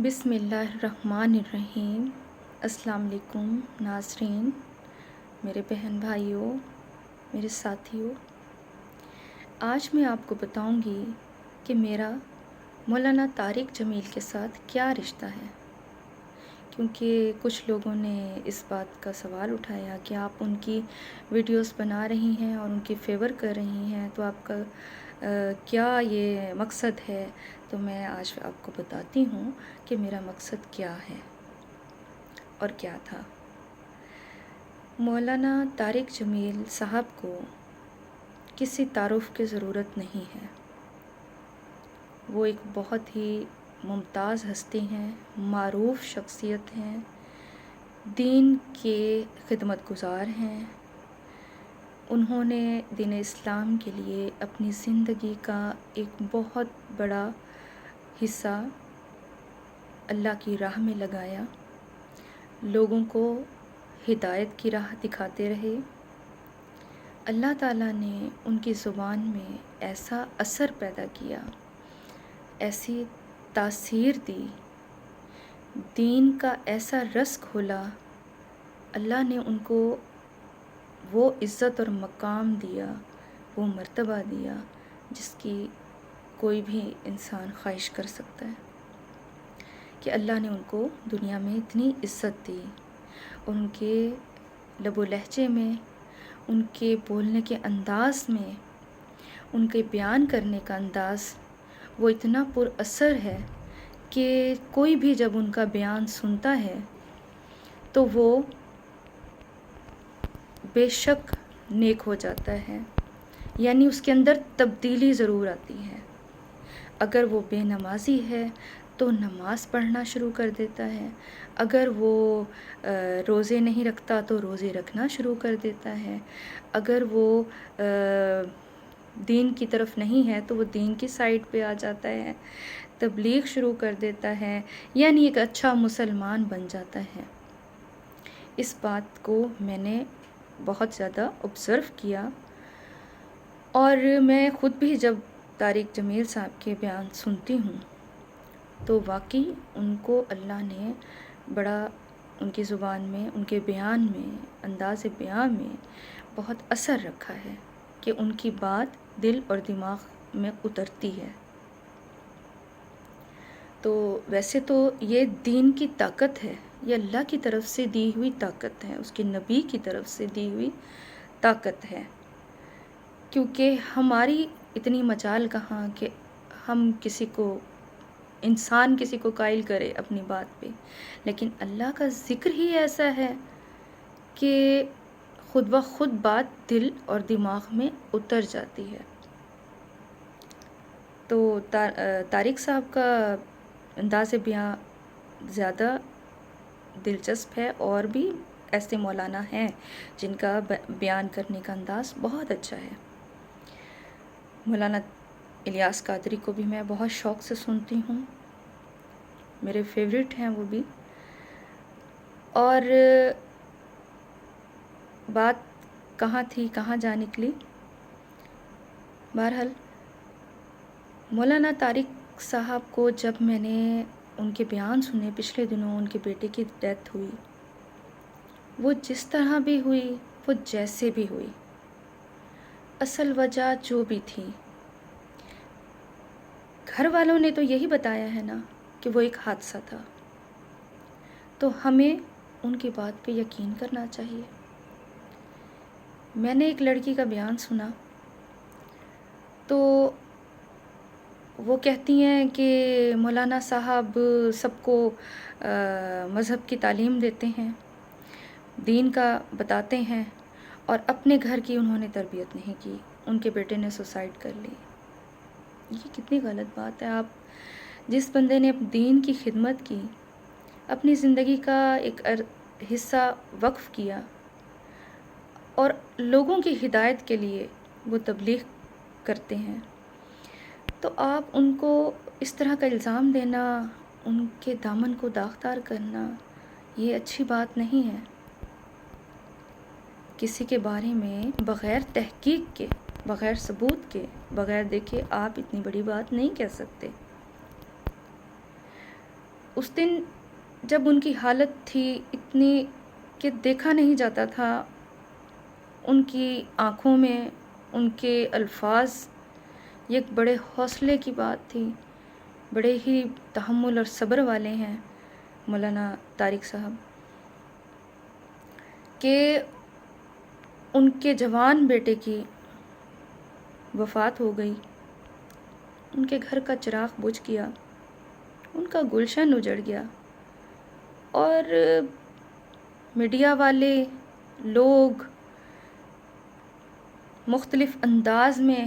بسم اللہ الرحمن الرحیم۔ السلام علیکم ناظرین، میرے بہن بھائیوں، میرے ساتھیوں۔ آج میں آپ کو بتاؤں گی کہ میرا مولانا طارق جمیل کے ساتھ کیا رشتہ ہے، کیونکہ کچھ لوگوں نے اس بات کا سوال اٹھایا کہ آپ ان کی ویڈیوز بنا رہی ہیں اور ان کی فیور کر رہی ہیں، تو آپ کا کیا یہ مقصد ہے؟ تو میں آج آپ کو بتاتی ہوں کہ میرا مقصد کیا ہے اور کیا تھا۔ مولانا طارق جمیل صاحب کو کسی تعارف کی ضرورت نہیں ہے۔ وہ ایک بہت ہی ممتاز ہستی ہیں، معروف شخصیت ہیں، دین کے خدمت گزار ہیں۔ انہوں نے دین اسلام کے لیے اپنی زندگی کا ایک بہت بڑا حصہ اللہ کی راہ میں لگایا، لوگوں کو ہدایت کی راہ دکھاتے رہے۔ اللہ تعالیٰ نے ان کی زبان میں ایسا اثر پیدا کیا، ایسی تاثیر دی، دین کا ایسا رس کھولا، اللہ نے ان کو وہ عزت اور مقام دیا، وہ مرتبہ دیا جس کی کوئی بھی انسان خواہش کر سکتا ہے، کہ اللہ نے ان کو دنیا میں اتنی عزت دی۔ ان کے لب و لہجے میں، ان کے بولنے کے انداز میں، ان کے بیان کرنے کا انداز وہ اتنا پر اثر ہے کہ کوئی بھی جب ان کا بیان سنتا ہے تو وہ بے شک نیک ہو جاتا ہے، یعنی اس کے اندر تبدیلی ضرور آتی ہے۔ اگر وہ بے نمازی ہے تو نماز پڑھنا شروع کر دیتا ہے، اگر وہ روزے نہیں رکھتا تو روزے رکھنا شروع کر دیتا ہے، اگر وہ دین کی طرف نہیں ہے تو وہ دین کی سائڈ پہ آ جاتا ہے، تبلیغ شروع کر دیتا ہے، یعنی ایک اچھا مسلمان بن جاتا ہے۔ اس بات کو میں نے بہت زیادہ آبزرو کیا، اور میں خود بھی جب طارق جمیل صاحب کے بیان سنتی ہوں تو واقعی ان کو اللہ نے بڑا ان کی زبان میں، ان کے بیان میں، انداز بیان میں بہت اثر رکھا ہے کہ ان کی بات دل اور دماغ میں اترتی ہے۔ تو ویسے تو یہ دین کی طاقت ہے، یہ اللہ کی طرف سے دی ہوئی طاقت ہے، اس کے نبی کی طرف سے دی ہوئی طاقت ہے، کیونکہ ہماری اتنی مجال کہاں کہ ہم کسی کو، انسان کسی کو قائل کرے اپنی بات پہ، لیکن اللہ کا ذکر ہی ایسا ہے کہ خود بخود بات دل اور دماغ میں اتر جاتی ہے۔ تو طارق صاحب کا انداز بیان زیادہ دلچسپ ہے، اور بھی ایسے مولانا ہیں جن کا بیان کرنے کا انداز بہت اچھا ہے۔ مولانا الیاس قادری کو بھی میں بہت شوق سے سنتی ہوں، میرے فیورٹ ہیں وہ بھی۔ اور بات کہاں تھی کہاں جا نکلی، بہرحال مولانا طارق صاحب کو جب میں نے ان کے بیان سنے، پچھلے دنوں ان کے بیٹے کی ڈیتھ ہوئی، وہ جس طرح بھی ہوئی، وہ جیسے بھی ہوئی، اصل وجہ جو بھی تھی، گھر والوں نے تو یہی بتایا ہے نا کہ وہ ایک حادثہ تھا، تو ہمیں ان کی بات پہ یقین کرنا چاہیے۔ میں نے ایک لڑکی کا بیان سنا تو وہ کہتی ہیں کہ مولانا صاحب سب کو مذہب کی تعلیم دیتے ہیں، دین کا بتاتے ہیں، اور اپنے گھر کی انہوں نے تربیت نہیں کی، ان کے بیٹے نے سوسائڈ کر لی۔ یہ کتنی غلط بات ہے۔ آپ جس بندے نے دین کی خدمت کی، اپنی زندگی کا ایک حصہ وقف کیا، اور لوگوں کی ہدایت کے لیے وہ تبلیغ کرتے ہیں، تو آپ ان کو اس طرح کا الزام دینا، ان کے دامن کو داغدار کرنا، یہ اچھی بات نہیں ہے۔ کسی کے بارے میں بغیر تحقیق کے، بغیر ثبوت کے، بغیر دیکھے آپ اتنی بڑی بات نہیں کہہ سکتے۔ اس دن جب ان کی حالت تھی اتنی کہ دیکھا نہیں جاتا تھا، ان کی آنکھوں میں ان کے الفاظ، یہ ایک بڑے حوصلے کی بات تھی، بڑے ہی تحمل اور صبر والے ہیں مولانا طارق صاحب، کہ ان کے جوان بیٹے کی وفات ہو گئی، ان کے گھر کا چراغ بجھ گیا، ان کا گلشن اجڑ گیا، اور میڈیا والے لوگ مختلف انداز میں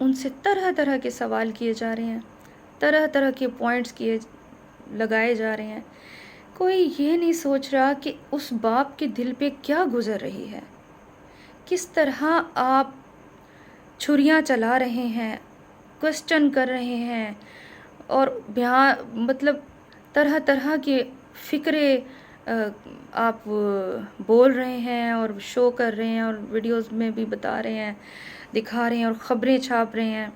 ان سے طرح طرح کے سوال کیے جا رہے ہیں، طرح طرح کے پوائنٹس لگائے جا رہے ہیں۔ کوئی یہ نہیں سوچ رہا کہ اس باپ کے دل پہ کیا گزر رہی ہے، کس طرح آپ چھریاں چلا رہے ہیں، کوسچن کر رہے ہیں، اور مطلب طرح طرح کے فکرے آپ بول رہے ہیں اور شو کر رہے ہیں، اور ویڈیوز میں بھی بتا رہے ہیں، دکھا رہے ہیں، اور خبریں چھاپ رہے ہیں۔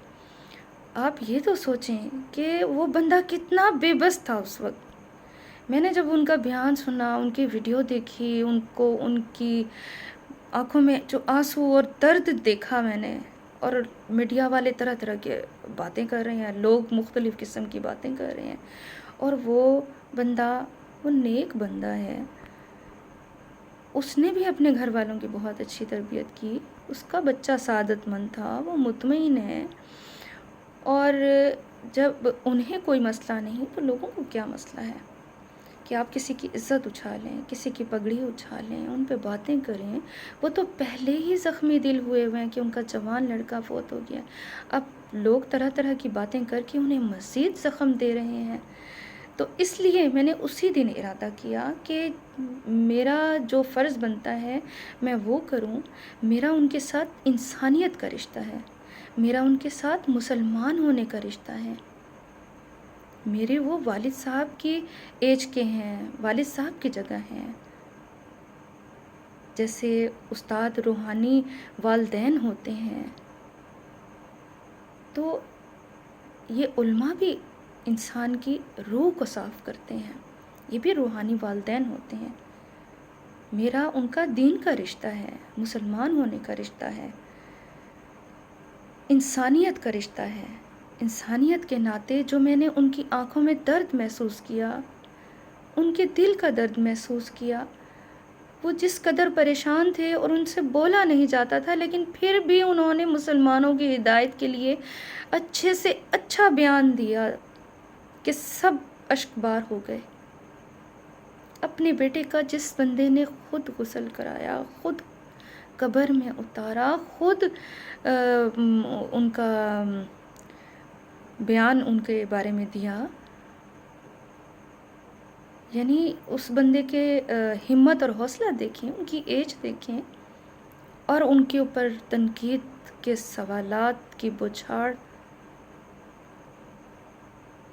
آپ یہ تو سوچیں کہ وہ بندہ کتنا بے بس تھا اس وقت۔ میں نے جب ان کا بیان سنا، ان کی ویڈیو دیکھی، ان کی آنکھوں میں جو آنسو اور درد دیکھا میں نے، اور میڈیا والے طرح طرح کے باتیں کر رہے ہیں، لوگ مختلف قسم کی باتیں کر رہے ہیں، اور وہ بندہ، وہ نیک بندہ ہے، اس نے بھی اپنے گھر والوں کی بہت اچھی تربیت کی، اس کا بچہ سعادت مند تھا، وہ مطمئن ہے، اور جب انہیں کوئی مسئلہ نہیں تو لوگوں کو کیا مسئلہ ہے کہ آپ کسی کی عزت اچھالیں، کسی کی پگڑی اچھالیں، ان پہ باتیں کریں۔ وہ تو پہلے ہی زخمی دل ہوئے ہوئے ہیں کہ ان کا جوان لڑکا فوت ہو گیا، اب لوگ طرح طرح کی باتیں کر کے انہیں مزید زخم دے رہے ہیں۔ تو اس لیے میں نے اسی دن ارادہ کیا کہ میرا جو فرض بنتا ہے میں وہ کروں۔ میرا ان کے ساتھ انسانیت کا رشتہ ہے، میرا ان کے ساتھ مسلمان ہونے کا رشتہ ہے۔ میرے وہ والد صاحب کی ایج کے ہیں، والد صاحب کی جگہ ہیں، جیسے استاد روحانی والدین ہوتے ہیں، تو یہ علماء بھی انسان کی روح کو صاف کرتے ہیں، یہ بھی روحانی والدین ہوتے ہیں۔ میرا ان کا دین کا رشتہ ہے، مسلمان ہونے کا رشتہ ہے، انسانیت کا رشتہ ہے۔ انسانیت کے ناطے جو میں نے ان کی آنکھوں میں درد محسوس کیا، ان کے دل کا درد محسوس کیا، وہ جس قدر پریشان تھے اور ان سے بولا نہیں جاتا تھا، لیکن پھر بھی انہوں نے مسلمانوں کی ہدایت کے لیے اچھے سے اچھا بیان دیا کہ سب اشک بار ہو گئے۔ اپنے بیٹے کا جس بندے نے خود غسل کرایا، خود قبر میں اتارا، خود ان کا بیان ان کے بارے میں دیا، یعنی اس بندے کے ہمت اور حوصلہ دیکھیں، ان کی ایج دیکھیں، اور ان کے اوپر تنقید کے سوالات کی بوچھاڑ۔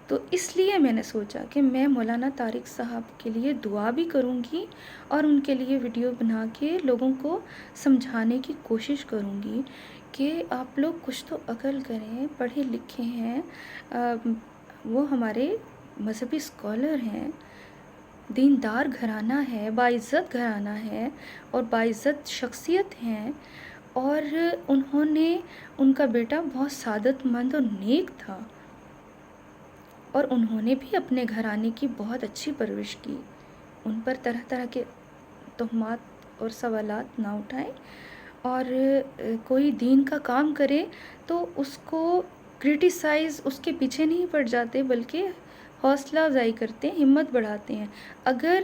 تو اس لیے میں نے سوچا کہ میں مولانا طارق صاحب کے لیے دعا بھی کروں گی، اور ان کے لیے ویڈیو بنا کے لوگوں کو سمجھانے کی کوشش کروں گی کہ آپ لوگ کچھ تو عقل کریں، پڑھے لکھے ہیں، وہ ہمارے مذہبی اسکالر ہیں، دیندار گھرانہ ہے، باعزت گھرانہ ہے، اور باعزت شخصیت ہیں، اور انہوں نے، ان کا بیٹا بہت سعادت مند اور نیک تھا، اور انہوں نے بھی اپنے گھرانے کی بہت اچھی پرورش کی۔ ان پر طرح طرح کے تہمات اور سوالات نہ اٹھائیں، اور کوئی دین کا کام کرے تو اس کو کرٹیسائز، اس کے پیچھے نہیں پڑ جاتے، بلکہ حوصلہ افزائی کرتے ہیں، ہمت بڑھاتے ہیں۔ اگر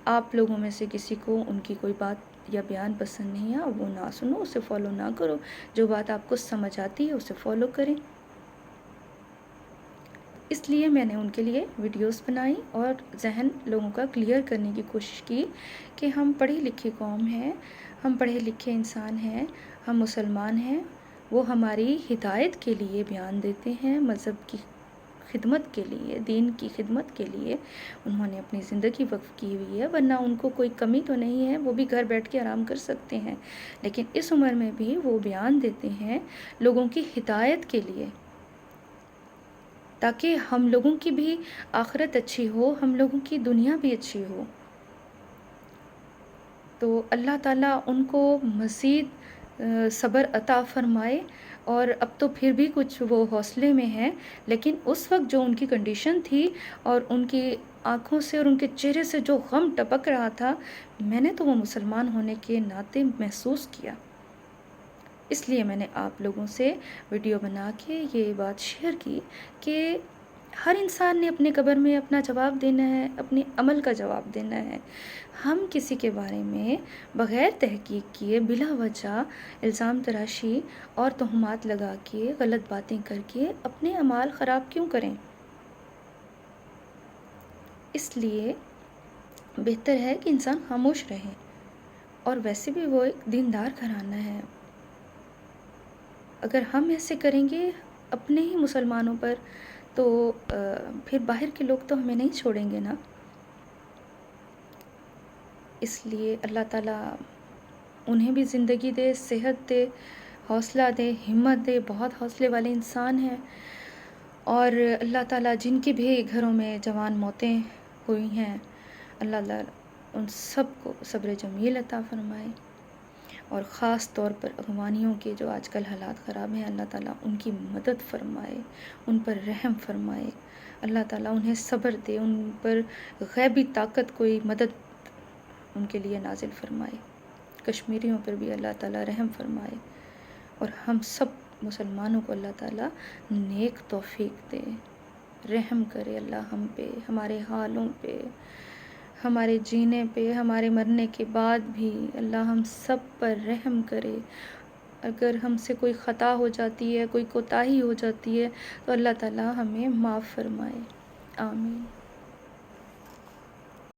آپ لوگوں میں سے کسی کو ان کی کوئی بات یا بیان پسند نہیں ہے، وہ نہ سنو، اسے فالو نہ کرو، جو بات آپ کو سمجھ آتی ہے اسے فالو کریں۔ اس لیے میں نے ان کے لیے ویڈیوز بنائی اور ذہن لوگوں کا کلیئر کرنے کی کوشش کی کہ ہم پڑھی لکھی قوم ہیں، ہم پڑھے لکھے انسان ہیں، ہم مسلمان ہیں، وہ ہماری ہدایت کے لیے بیان دیتے ہیں، مذہب کی خدمت کے لیے، دین کی خدمت کے لیے انہوں نے اپنی زندگی وقف کی ہوئی ہے، ورنہ ان کو کوئی کمی تو نہیں ہے، وہ بھی گھر بیٹھ کے آرام کر سکتے ہیں، لیکن اس عمر میں بھی وہ بیان دیتے ہیں لوگوں کی ہدایت کے لیے، تاکہ ہم لوگوں کی بھی آخرت اچھی ہو، ہم لوگوں کی دنیا بھی اچھی ہو۔ تو اللہ تعالیٰ ان کو مزید صبر عطا فرمائے، اور اب تو پھر بھی کچھ وہ حوصلے میں ہیں، لیکن اس وقت جو ان کی کنڈیشن تھی اور ان کی آنکھوں سے اور ان کے چہرے سے جو غم ٹپک رہا تھا، میں نے تو وہ مسلمان ہونے کے ناطے محسوس کیا۔ اس لیے میں نے آپ لوگوں سے ویڈیو بنا کے یہ بات شیئر کی کہ ہر انسان نے اپنے قبر میں اپنا جواب دینا ہے، اپنے عمل کا جواب دینا ہے۔ ہم کسی کے بارے میں بغیر تحقیق کیے بلا وجہ الزام تراشی اور تہمات لگا کے غلط باتیں کر کے اپنے اعمال خراب کیوں کریں؟ اس لیے بہتر ہے کہ انسان خاموش رہے، اور ویسے بھی وہ ایک دیندار گھرانہ ہے۔ اگر ہم ایسے کریں گے اپنے ہی مسلمانوں پر، تو پھر باہر کے لوگ تو ہمیں نہیں چھوڑیں گے نا۔ اس لیے اللہ تعالیٰ انہیں بھی زندگی دے، صحت دے، حوصلہ دے، ہمت دے، بہت حوصلے والے انسان ہیں۔ اور اللہ تعالیٰ جن کے بھی گھروں میں جوان موتیں ہوئی ہیں، اللہ تعالیٰ ان سب کو صبر جمیل عطا فرمائے، اور خاص طور پر افغانیوں کے جو آج کل حالات خراب ہیں، اللہ تعالیٰ ان کی مدد فرمائے، ان پر رحم فرمائے، اللہ تعالیٰ انہیں صبر دے، ان پر غیبی طاقت کوئی مدد ان کے لیے نازل فرمائے۔ کشمیریوں پر بھی اللہ تعالیٰ رحم فرمائے، اور ہم سب مسلمانوں کو اللہ تعالیٰ نیک توفیق دے، رحم کرے اللہ ہم پہ، ہمارے حالوں پہ، ہمارے جینے پہ، ہمارے مرنے کے بعد بھی اللہ ہم سب پر رحم کرے۔ اگر ہم سے کوئی خطا ہو جاتی ہے، کوئی کوتاہی ہو جاتی ہے، تو اللہ تعالیٰ ہمیں معاف فرمائے۔ آمین۔